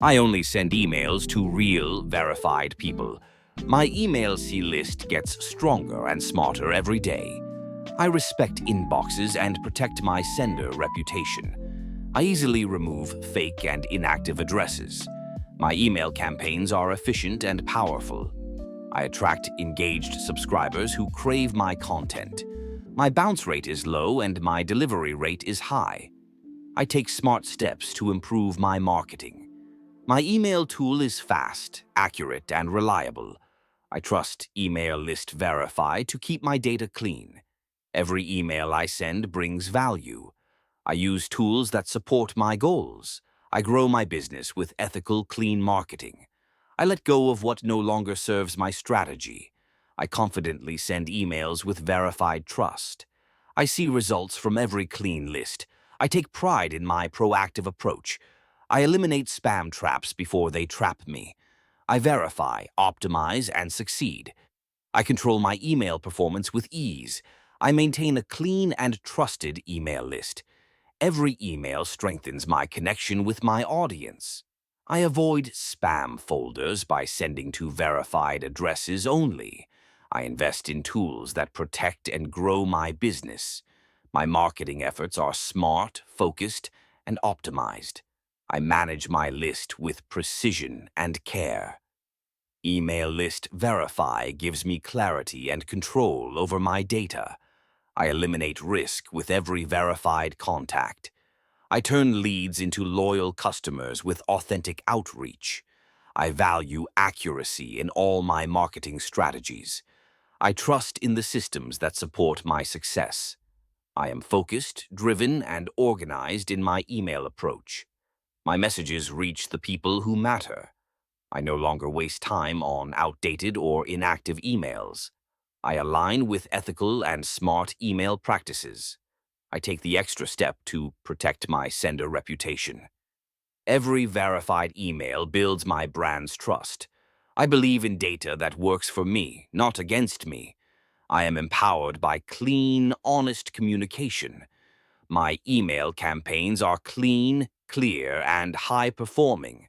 I only send emails to real, verified people. My email list gets stronger and smarter every day. I respect inboxes and protect my sender reputation. I easily remove fake and inactive addresses. My email campaigns are efficient and powerful. I attract engaged subscribers who crave my content. My bounce rate is low and my delivery rate is high. I take smart steps to improve my marketing. My email tool is fast, accurate, and reliable. I trust Email List Verify to keep my data clean. Every email I send brings value. I use tools that support my goals. I grow my business with ethical, clean marketing. I let go of what no longer serves my strategy. I confidently send emails with verified trust. I see results from every clean list. I take pride in my proactive approach. I eliminate spam traps before they trap me. I verify, optimize, and succeed. I control my email performance with ease. I maintain a clean and trusted email list. Every email strengthens my connection with my audience. I avoid spam folders by sending to verified addresses only. I invest in tools that protect and grow my business. My marketing efforts are smart, focused, and optimized. I manage my list with precision and care. Email List Verify gives me clarity and control over my data. I eliminate risk with every verified contact. I turn leads into loyal customers with authentic outreach. I value accuracy in all my marketing strategies. I trust in the systems that support my success. I am focused, driven, and organized in my email approach. My messages reach the people who matter. I no longer waste time on outdated or inactive emails. I align with ethical and smart email practices. I take the extra step to protect my sender reputation. Every verified email builds my brand's trust. I believe in data that works for me, not against me. I am empowered by clean, honest communication. My email campaigns are clean, clear, and high-performing.